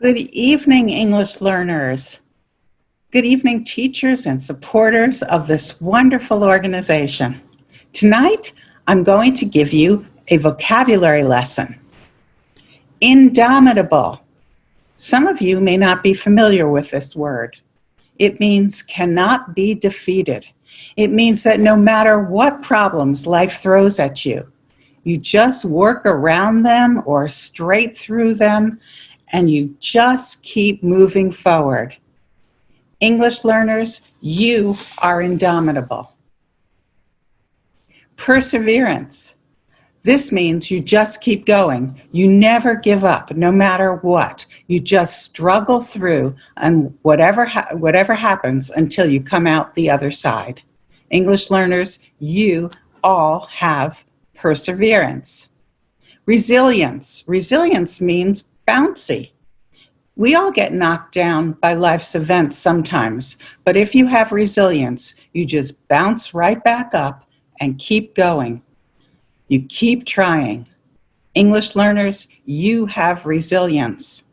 Good evening, English learners. Good evening, teachers and supporters of this wonderful organization. Tonight, I'm going to give you a vocabulary lesson. Indomitable. Some of you may not be familiar with this word. It means cannot be defeated. It means that no matter what problems life throws at you, you just work around them or straight through them, and you just keep moving forward. English learners, you are indomitable. Perseverance. This means you just keep going. You never give up, no matter what. You just struggle through, and whatever happens until you come out the other side. English learners, you all have perseverance. Resilience. Resilience means bouncy. We all get knocked down by life's events sometimes, but if you have resilience, you just bounce right back up and keep going. You keep trying. English learners, you have resilience.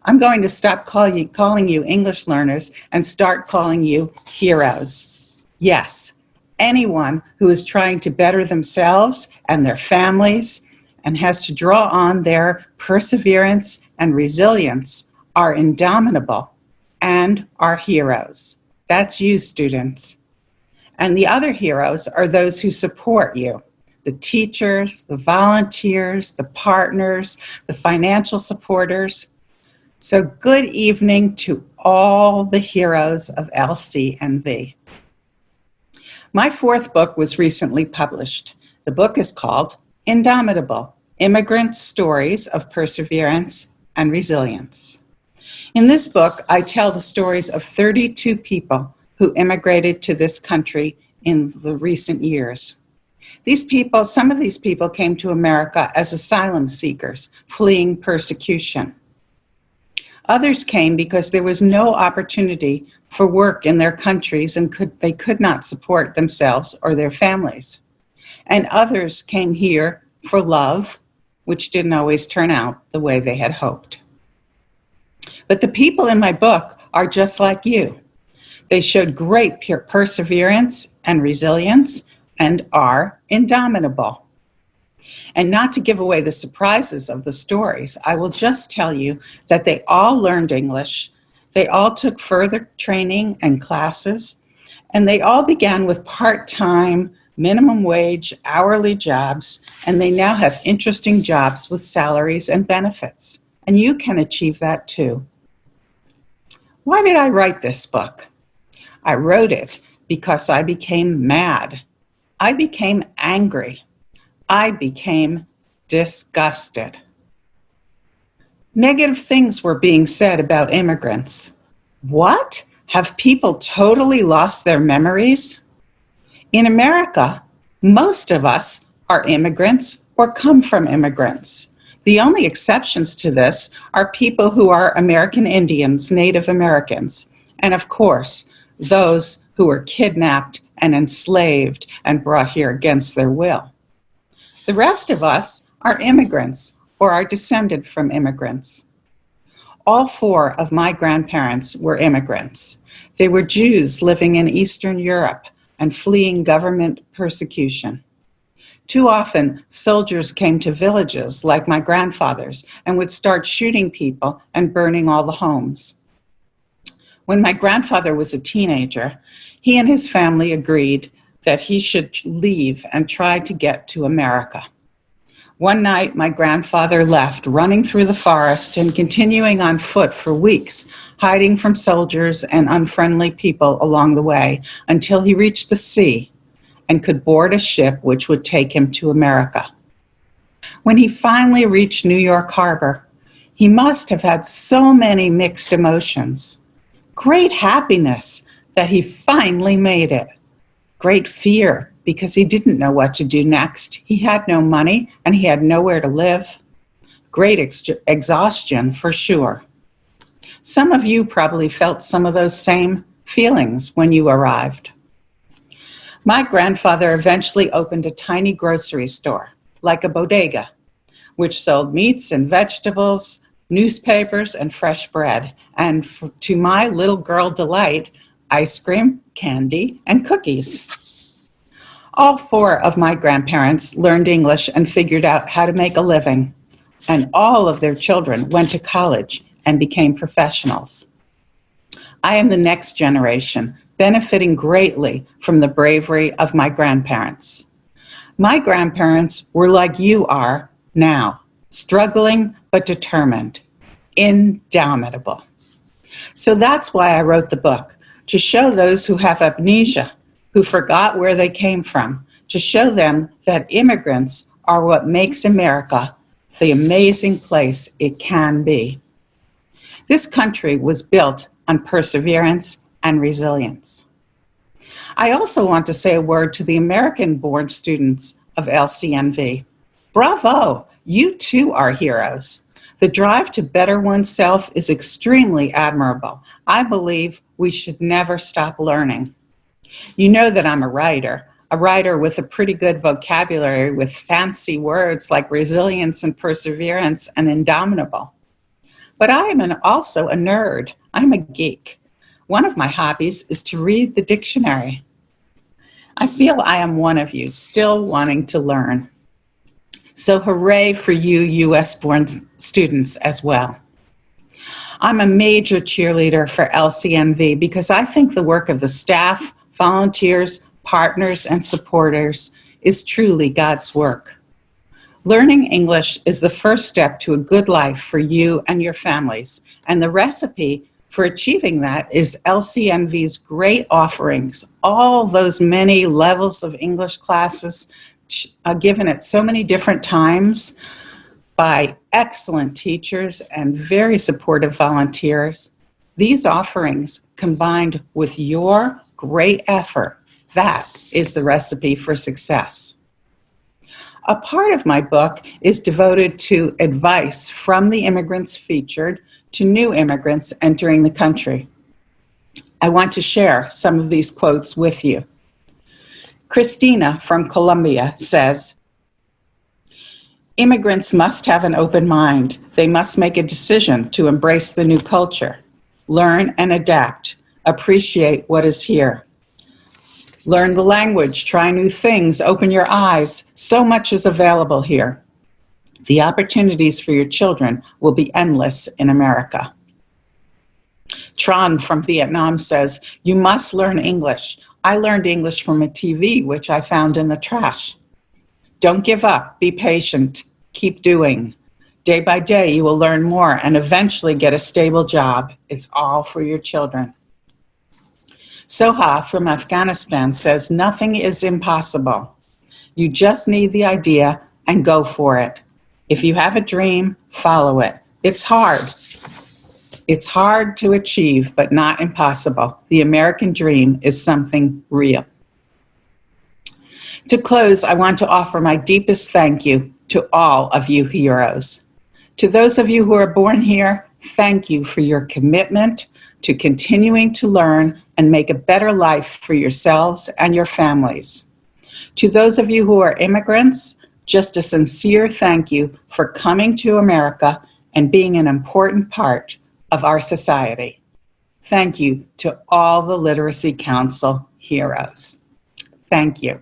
I'm going to stop calling you English learners and start calling you heroes. Yes, anyone who is trying to better themselves and their families and has to draw on their perseverance and resilience are indomitable and are heroes. That's you, students. And the other heroes are those who support you. The teachers, the volunteers, the partners, the financial supporters. So good evening to all the heroes of LCNV. My fourth book was recently published. The book is called Indomitable: Immigrant Stories of Perseverance and Resilience. In this book, I tell the stories of 32 people who immigrated to this country in the recent years. Some of these people came to America as asylum seekers, fleeing persecution. Others came because there was no opportunity for work in their countries and they could not support themselves or their families. And others came here for love, which didn't always turn out the way they had hoped. But the people in my book are just like you. They showed great perseverance and resilience and are indomitable. And not to give away the surprises of the stories, I will just tell you that they all learned English, they all took further training and classes, and they all began with part-time, minimum wage, hourly jobs, and they now have interesting jobs with salaries and benefits. And you can achieve that too. Why did I write this book? I wrote it because I became mad. I became angry. I became disgusted. Negative things were being said about immigrants. What? Have people totally lost their memories? In America, most of us are immigrants or come from immigrants. The only exceptions to this are people who are American Indians, Native Americans, and of course, those who were kidnapped and enslaved and brought here against their will. The rest of us are immigrants or are descended from immigrants. All four of my grandparents were immigrants. They were Jews living in Eastern Europe and fleeing government persecution. Too often, soldiers came to villages like my grandfather's and would start shooting people and burning all the homes. When my grandfather was a teenager, he and his family agreed that he should leave and try to get to America. One night, my grandfather left, running through the forest and continuing on foot for weeks, hiding from soldiers and unfriendly people along the way until he reached the sea and could board a ship which would take him to America. When he finally reached New York Harbor, he must have had so many mixed emotions. Great happiness that he finally made it. Great fear because he didn't know what to do next. He had no money and he had nowhere to live. Great exhaustion for sure. Some of you probably felt some of those same feelings when you arrived. My grandfather eventually opened a tiny grocery store, like a bodega, which sold meats and vegetables, newspapers, and fresh bread, and to my little girl delight, ice cream, candy, and cookies. All four of my grandparents learned English and figured out how to make a living, and all of their children went to college and became professionals. I am the next generation, benefiting greatly from the bravery of my grandparents. My grandparents were like you are now, struggling but determined, indomitable. So that's why I wrote the book, to show those who have amnesia, who forgot where they came from, to show them that immigrants are what makes America the amazing place it can be. This country was built on perseverance and resilience. I also want to say a word to the American-born students of LCNV. Bravo! You too are heroes. The drive to better oneself is extremely admirable. I believe we should never stop learning. You know that I'm a writer with a pretty good vocabulary with fancy words like resilience and perseverance and indomitable. But I am also a nerd. I'm a geek. One of my hobbies is to read the dictionary. I feel I am one of you, still wanting to learn. So hooray for you US-born students as well. I'm a major cheerleader for LCNV because I think the work of the staff, volunteers, partners, and supporters is truly God's work. Learning English is the first step to a good life for you and your families, and the recipe for achieving that is LCNV's great offerings, all those many levels of English classes given at so many different times by excellent teachers and very supportive volunteers. These offerings combined with your great effort, that is the recipe for success. A part of my book is devoted to advice from the immigrants featured to new immigrants entering the country. I want to share some of these quotes with you. Christina from Colombia says, "Immigrants must have an open mind. They must make a decision to embrace the new culture, learn and adapt, appreciate what is here. Learn the language, try new things, open your eyes. So much is available here. The opportunities for your children will be endless in America." Tron from Vietnam says, "You must learn English. I learned English from a TV, which I found in the trash. Don't give up, be patient, keep doing. Day by day, you will learn more and eventually get a stable job. It's all for your children." Soha from Afghanistan says, "Nothing is impossible. You just need the idea and go for it. If you have a dream, follow it. It's hard. It's hard to achieve, but not impossible. The American dream is something real." To close, I want to offer my deepest thank you to all of you heroes. To those of you who are born here, thank you for your commitment to continuing to learn and make a better life for yourselves and your families. To those of you who are immigrants, just a sincere thank you for coming to America and being an important part of our society. Thank you to all the Literacy Council heroes. Thank you.